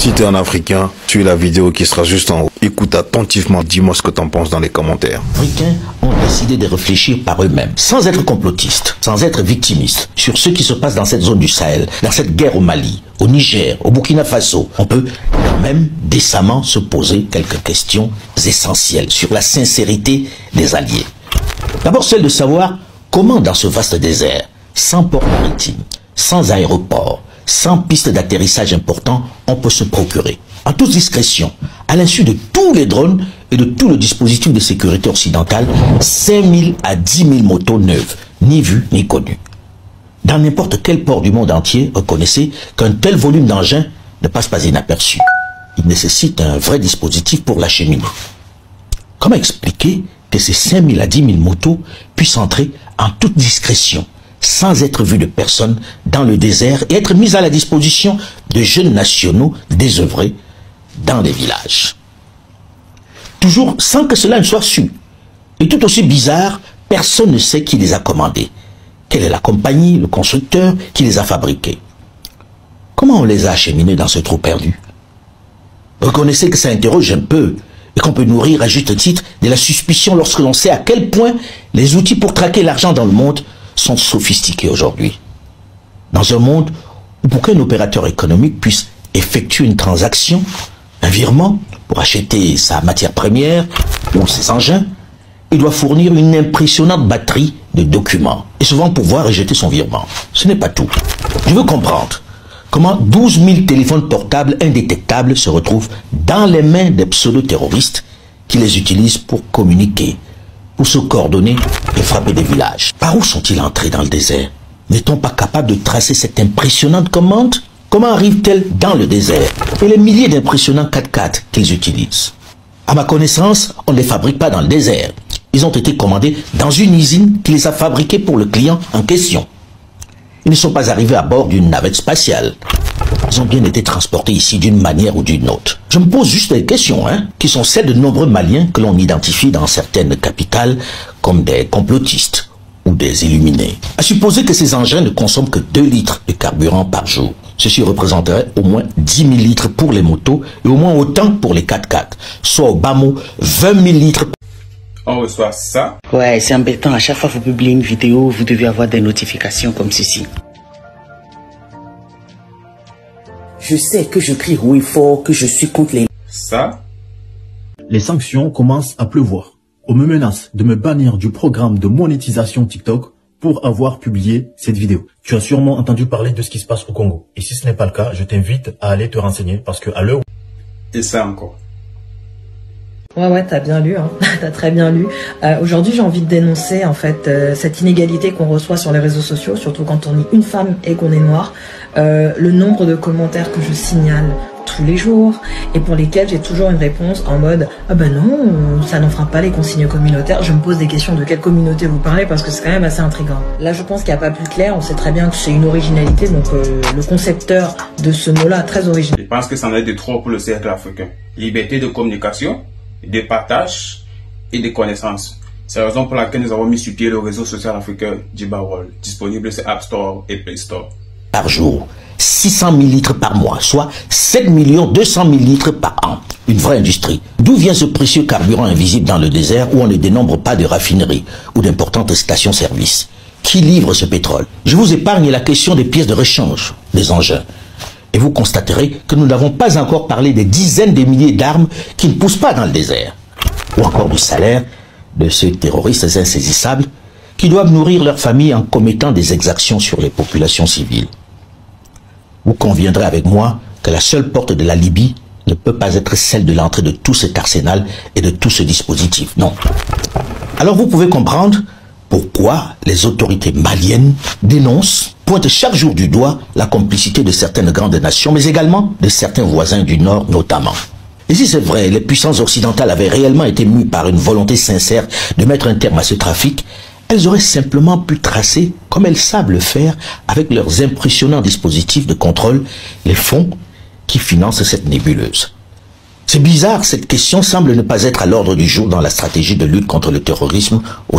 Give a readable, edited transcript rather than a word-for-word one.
Si t'es un Africain, suis la vidéo qui sera juste en haut. Écoute attentivement, dis-moi ce que t'en penses dans les commentaires. Les Africains ont décidé de réfléchir par eux-mêmes, sans être complotistes, sans être victimistes, sur ce qui se passe dans cette zone du Sahel, dans cette guerre au Mali, au Niger, au Burkina Faso. On peut même décemment se poser quelques questions essentielles sur la sincérité des alliés. D'abord celle de savoir comment dans ce vaste désert, sans port maritime, sans aéroport, sans piste d'atterrissage important, on peut se procurer, en toute discrétion, à l'insu de tous les drones et de tout le dispositif de sécurité occidental, 5 000 à 10 000 motos neuves, ni vues ni connues. Dans n'importe quel port du monde entier, reconnaissez qu'un tel volume d'engins ne passe pas inaperçu. Il nécessite un vrai dispositif pour l'acheminer. Comment expliquer que ces 5 000 à 10 000 motos puissent entrer en toute discrétion, sans être vues de personne dans le désert et être mises à la disposition de jeunes nationaux désœuvrés dans les villages? Toujours sans que cela ne soit su. Et tout aussi bizarre, personne ne sait qui les a commandés. Quelle est la compagnie, le constructeur qui les a fabriqués? Comment on les a acheminés dans ce trou perdu? Reconnaissez que ça interroge un peu et qu'on peut nourrir à juste titre de la suspicion lorsque l'on sait à quel point les outils pour traquer l'argent dans le monde sont sophistiqués aujourd'hui. Dans un monde où pour qu'un opérateur économique puisse effectuer une transaction, un virement pour acheter sa matière première ou ses engins, il doit fournir une impressionnante batterie de documents et souvent pouvoir rejeter son virement. Ce n'est pas tout. Je veux comprendre comment 12 000 téléphones portables indétectables se retrouvent dans les mains des pseudo-terroristes qui les utilisent pour communiquer, pour se coordonner et frapper des villages. Par où sont-ils entrés dans le désert? N'est-on pas capable de tracer cette impressionnante commande? Comment arrivent-elles dans le désert? Et les milliers d'impressionnants 4x4 qu'ils utilisent? À ma connaissance, on ne les fabrique pas dans le désert. Ils ont été commandés dans une usine qui les a fabriqués pour le client en question. Ils ne sont pas arrivés à bord d'une navette spatiale. Ils ont bien été transportés ici d'une manière ou d'une autre. Je me pose juste des questions, qui sont celles de nombreux Maliens que l'on identifie dans certaines capitales comme des complotistes ou des illuminés. À supposer que ces engins ne consomment que 2 litres de carburant par jour. Ceci représenterait au moins 10 000 litres pour les motos et au moins autant pour les 4x4, soit au bas mot 20 000 litres. On reçoit ça. Ouais, c'est embêtant. À chaque fois que vous publiez une vidéo, vous devez avoir des notifications comme ceci. Je sais que je crie oui fort, que je suis contre les... Ça. Les sanctions commencent à pleuvoir. On me menace de me bannir du programme de monétisation TikTok pour avoir publié cette vidéo. Tu as sûrement entendu parler de ce qui se passe au Congo. Et si ce n'est pas le cas, je t'invite à aller te renseigner parce que à l'heure... Et ça encore. Ouais, t'as bien lu, t'as très bien lu. Aujourd'hui, j'ai envie de dénoncer en fait cette inégalité qu'on reçoit sur les réseaux sociaux, surtout quand on est une femme et qu'on est noire. Le nombre de commentaires que je signale tous les jours et pour lesquels j'ai toujours une réponse en mode « Ah ben non, ça n'enfreint pas les consignes communautaires ». Je me pose des questions de quelle communauté vous parlez parce que c'est quand même assez intriguant. Là, je pense qu'il n'y a pas plus clair. On sait très bien que c'est une originalité, donc le concepteur de ce mot-là très original. Je pense que ça en est de trop pour le cercle africain. Liberté de communication, de partage et de connaissances. C'est la raison pour laquelle nous avons mis sur pied le réseau social africain Djibawol, disponible sur App Store et Play Store. Par jour, 600 000 litres par mois, soit 7 200 000 litres par an. Une vraie industrie. D'où vient ce précieux carburant invisible dans le désert où on ne dénombre pas de raffineries ou d'importantes stations-service? Qui livre ce pétrole? Je vous épargne la question des pièces de rechange, des engins. Et vous constaterez que nous n'avons pas encore parlé des dizaines de milliers d'armes qui ne poussent pas dans le désert. Ou encore du salaire de ces terroristes insaisissables qui doivent nourrir leurs familles en commettant des exactions sur les populations civiles. Vous conviendrez avec moi que la seule porte de la Libye ne peut pas être celle de l'entrée de tout cet arsenal et de tout ce dispositif, non. Alors vous pouvez comprendre pourquoi les autorités maliennes dénoncent, pointent chaque jour du doigt la complicité de certaines grandes nations, mais également de certains voisins du Nord notamment. Et si c'est vrai, les puissances occidentales avaient réellement été mues par une volonté sincère de mettre un terme à ce trafic, elles auraient simplement pu tracer, comme elles savent le faire, avec leurs impressionnants dispositifs de contrôle, les fonds qui financent cette nébuleuse. C'est bizarre, cette question semble ne pas être à l'ordre du jour dans la stratégie de lutte contre le terrorisme au